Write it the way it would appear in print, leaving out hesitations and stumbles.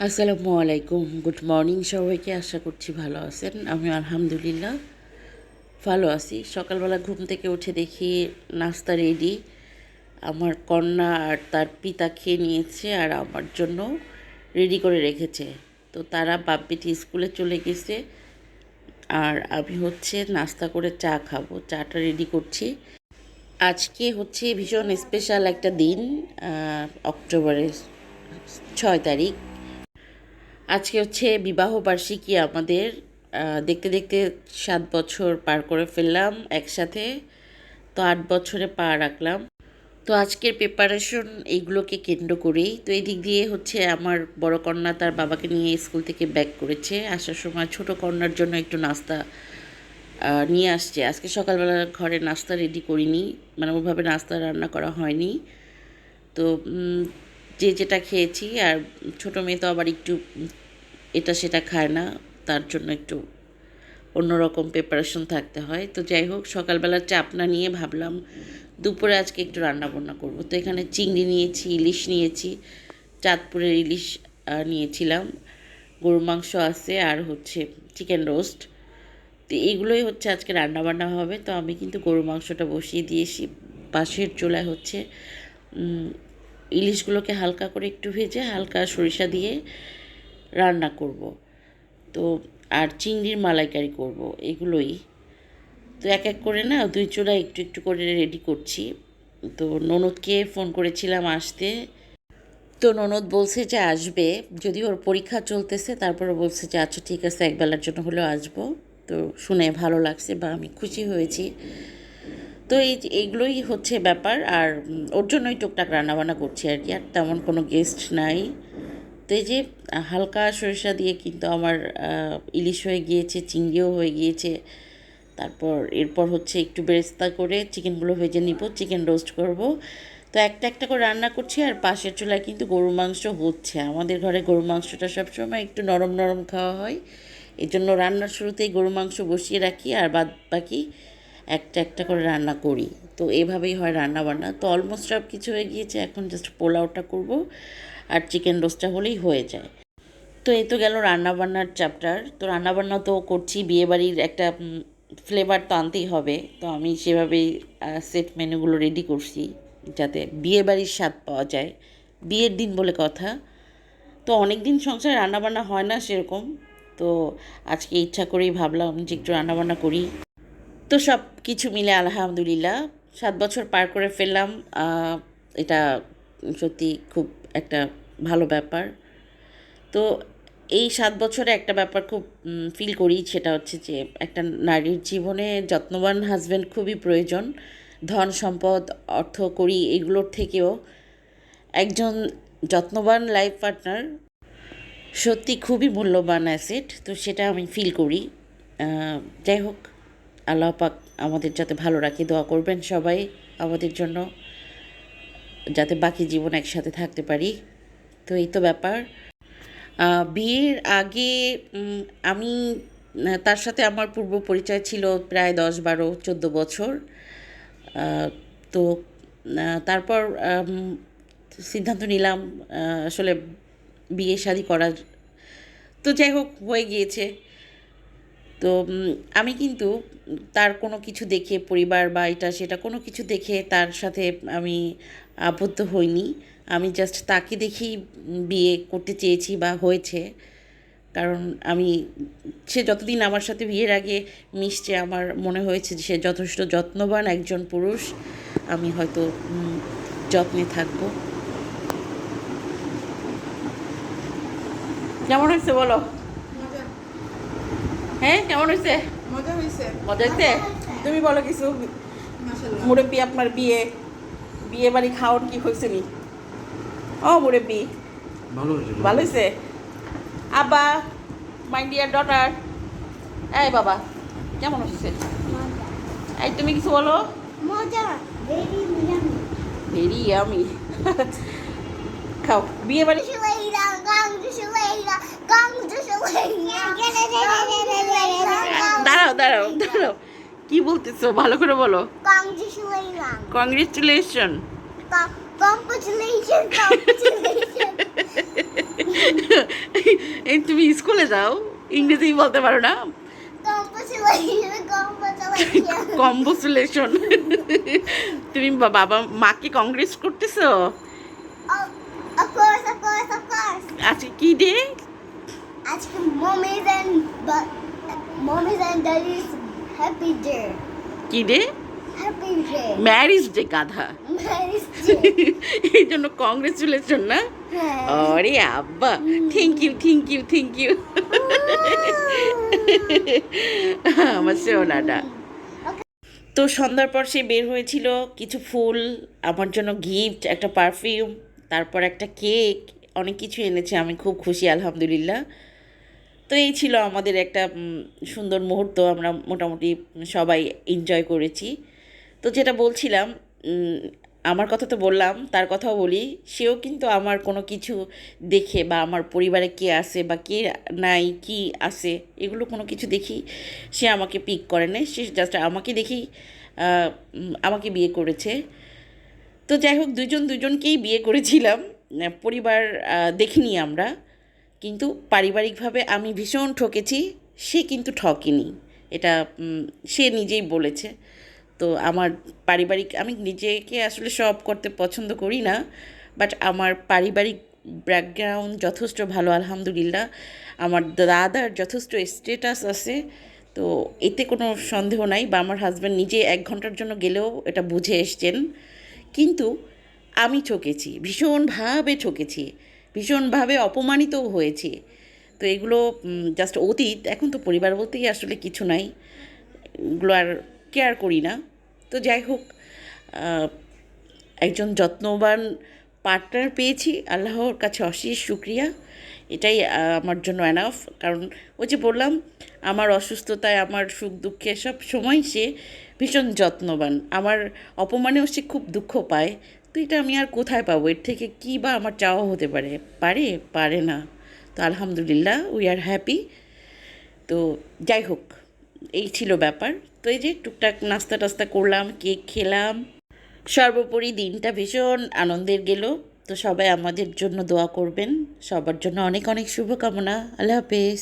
আসসালামু আলাইকুম, good morning সবাইকে। আশা করছি ভালো আছেন। আমি আলহামদুলিল্লাহ ভালো আছি। সকালবেলা ঘুম থেকে উঠে দেখি নাস্তা রেডি। আমার কন্যা আর তার পিতা খেয়ে নিয়েছে আর আমার জন্য রেডি করে রেখেছে। তো তারা বাপ বেটি স্কুলে চলে গেছে আর আমি নাস্তা করে চা খাবো। চাটা রেডি করছি। আজকে ভীষণ স্পেশাল একটা দিন, অক্টোবরের 6 তারিখ। আজকে বিবাহ বার্ষিকী আমাদের। দেখতে দেখতে 7 বছর পার করে ফেললাম একসাথে। তো 8 বছরে পা রাখলাম। তো আজকের প্রিপারেশন এইগুলোকে কেন্দ্র করেই। তো এই দিক দিয়ে আমার বড় কন্যা তার বাবাকে নিয়ে স্কুল থেকে ব্যাক করেছে। আসার সময় ছোট কন্যার জন্য একটু নাস্তা নিয়ে আসছে। আজকে সকালবেলা ঘরে নাস্তা রেডি করিনি, মানে ওভাবে নাস্তা রান্না করা হয়নি। তো যে যেটা খেয়েছি। আর ছোটো মেয়ে তো আবার একটু এটা সেটা খায় না, তার জন্য একটু অন্যরকম প্রিপারেশন থাকতে হয়। তো যাই হোক, সকালবেলা চাপ না নিয়ে ভাবলাম দুপুরে আজকে একটু রান্নাবান্না করব। তো এখানে চিংড়ি নিয়েছি, ইলিশ নিয়েছি, চাঁদপুরের ইলিশ নিয়েছিলাম, গরুর মাংস আছে, আর চিকেন রোস্ট। তো এইগুলোই আজকে রান্নাবান্না হবে। তো আমি কিন্তু গরুর মাংসটা বসিয়ে দিয়েছি। পাশের চুলায় ইলিশগুলোকে হালকা করে একটু ভেজে হালকা সরিষা দিয়ে রান্না করব। তো আর চিংড়ির মালাইকারি করব, এগুলোই। তো এক এক করে না দুই চূড়া একটু একটু করে রেডি করছি। তো ননদকে ফোন করেছিলাম আসতে। তো ননদ বলছে যে আসবে, যদি ওর পরীক্ষা চলতেছে। তারপরে বলছে যে আচ্ছা ঠিক আছে, একবেলার জন্য হলেও আসবো। তো শুনে ভালো লাগছে বা আমি খুশি হয়েছি। তো এইগুলোই ব্যাপার। আর ওর জন্যই টুকটাক রান্নাবান্না করছি আর কি, আর তেমন কোনো গেস্ট নাই। তো এই যে হালকা সরিষা দিয়ে কিন্তু আমার ইলিশ হয়ে গিয়েছে, চিংড়িও হয়ে গিয়েছে। তারপর এরপর একটু বেরেস্তা করে চিকেনগুলো ভেজে নিব, চিকেন রোস্ট করব। তো একটা একটা করে রান্না করছি। আর পাশের চুলায় কিন্তু গরুর মাংস হচ্ছে। আমাদের ঘরে গরুর মাংসটা সবসময় একটু নরম নরম খাওয়া হয়, এই জন্য রান্নার শুরুতেই গরুর মাংস বসিয়ে রাখি আর বাদ বাকি একটা একটা করে রান্না করি। তো এভাবেই হয় রান্না বান্না। তো অলমোস্ট সব কিছু হয়ে গিয়েছে, এখন জাস্ট পোলাওটা করব আর চিকেন রোস্টটা হলেই হয়ে যায়। তো এই তো গেল রান্নাবান্নার চ্যাপ্টার। তো রান্নাবান্না তো করছি, বিয়েবাড়ির একটা ফ্লেভার তো আনতেই হবে। তো আমি সেভাবেই সেট মেনুগুলো রেডি করছি, যাতে বিয়েবাড়ির স্বাদ পাওয়া যায়। বিয়ের দিন বলে কথা। তো অনেক দিন সংসারে রান্নাবান্না হয় না সেরকম। তো আজকে ইচ্ছা করেই ভাবলাম যে একটু রান্নাবান্না করি। তো সব কিছু মিলে আলহামদুলিল্লাহ 7 বছর পার করে ফেললাম। এটা সত্যি খুব একটা ভালো ব্যাপার। তো এই 7 বছরে একটা ব্যাপার খুব ফিল করি, সেটা যে একটা নারীর জীবনে যত্নবান হাজব্যান্ড খুবই প্রয়োজন। ধন সম্পদ, অর্থ কড়ি এগুলোর থেকেও একজন যত্নবান লাইফ পার্টনার সত্যি খুবই মূল্যবান অ্যাসেট। তো সেটা আমি ফিল করি। যাই হোক, আল্লাহ পাক আমাদের যাতে ভালো রাখে, দোয়া করবেন সবাই আমাদের জন্য, যাতে বাকি জীবন একসাথে থাকতে পারি। তো এই তো ব্যাপার। বিয়ের আগে আমি তার সাথে আমার পূর্ব পরিচয় ছিল প্রায় 10, 12, 14 বছর। তো তারপর সিদ্ধান্ত নিলাম আসলে বিয়ে শাদী করার। তো যাই হোক, হয়ে গিয়েছে। তো আমি কিন্তু তার কোনো কিছু দেখে, পরিবার বা এটা সেটা কোনো কিছু দেখে তার সাথে আমি আবদ্ধ হইনি। আমি জাস্ট তাকে দেখেই বিয়ে করতে চেয়েছি বা হয়েছে। কারণ সে যতদিন আমার সাথে বিয়ের আগে মিশছে, আমার মনে হয়েছে যে সে যথেষ্ট যত্নবান একজন পুরুষ। আমি হয়তো যত্নে থাকবো। কেমন হয়েছে বলো? হ্যাঁ, কেমন হয়েছে? মজা হয়েছে। মজা হয়েছে? তুমি বলো কিছু। মুরব্বী, আপনার বিয়ে বিয়ে বাড়ি খাওয়ান কি হয়েছে নি? ও মুরব্বী, ভালো হয়েছে? আব্বা, মাই ডিয়ার ডটার, এই বাবা, কেমন হয়েছে? এই তুমি কিছু বলো। মজা, ভেরি ইয়ামি। Very yummy. খাও বিয়ে বাড়ি। দাঁড়াও দাঁড়াও দাঁড়াও, কি বলতেছো ভালো করে বলো। কংগ্রেচুলেশন। এই তুমি স্কুলে যাও, ইংরেজি বলতে পারো না? কম্বসুলেশন। তুমি বাবা মাকে কংগ্রেস করতেছো? Of course, of course, of course. আজকে কি day? Ask mommy's and daddy's happy day. কি day? Happy day. Marriage day গাধা। Marriage day. এই জন্য কংগ্রেচুলেশন না? হ্যাঁ। আরে আব্বা, thank you thank you thank you. আমার সোনাটা। তো সন্ধ্যার পর সে বের হয়েছিল, কিছু ফুল, আমার জন্য গিফট, একটা পারফিউম, তারপর একটা কেক, অনেক কিছু এনেছে। আমি খুব খুশি আলহামদুলিল্লাহ। তো এই ছিল আমাদের একটা সুন্দর মুহূর্ত, আমরা মোটামুটি সবাই এনজয় করেছি। তো যেটা বলছিলাম, আমার কথা তো বললাম, তার কথাও বলি। সেও কিন্তু আমার কোনো কিছু দেখে বা আমার পরিবারে কে আছে বা কে নাই, কি আছে, এগুলো কোনো কিছু দেখি সে আমাকে পিক করে না, সে জাস্ট আমাকে দেখেই আমাকে বিয়ে করেছে। তো যাই হোক, দুজনকেই বিয়ে করেছিলাম, পরিবার দেখিনি আমরা, কিন্তু পারিবারিকভাবে আমি ভীষণ ঠকেছি, সে কিন্তু ঠকেনি, এটা সে নিজেই বলেছে। তো আমার পারিবারিক, আমি নিজেকে আসলে সব করতে পছন্দ করি না, বাট আমার পারিবারিক ব্যাকগ্রাউন্ড যথেষ্ট ভালো আলহামদুলিল্লাহ। আমার দাদার যথেষ্ট স্ট্যাটাস আছে, তো এতে কোনো সন্দেহ নাই। বা আমার হাজব্যান্ড নিজে 1 ঘন্টার জন্য গেলেও এটা বুঝে এসছেন। কিন্তু আমি ঠকেছি, ভীষণভাবে ঠকেছি, ভীষণভাবে অপমানিতও হয়েছি। তো এগুলো জাস্ট অতীত, এখন তো পরিবার বলতেই আসলে কিছু নাই, এগুলো আর কেয়ার করি না। তো যাই হোক, একজন যত্নবান পার্টনার পেয়েছি, আল্লাহর কাছে অশেষ শুক্রিয়া। এটাই আমার জন্য এনাফ। কারণ ওই যে বললাম, আমার অসুস্থতায়, আমার সুখ দুঃখে সব সময় সে ভীষণ যত্নবান। আমার অপমানেও সে খুব দুঃখ পায়। তো এটা আমি আর কোথায় পাবো? এর থেকে কী বা আমার চাওয়া হতে পারে? পারে না। তো আলহামদুলিল্লাহ, উই আর হ্যাপি। তো যাই হোক, এই ছিল ব্যাপার। তো এই যে টুকটাক নাস্তা টাস্তা করলাম, কেক খেলাম, সর্বোপরি দিনটা ভীষণ আনন্দের গেল। তো সবাই আমাদের জন্য দোয়া করবেন, সবার জন্য অনেক অনেক শুভকামনা। আল্লাহ হাফেজ।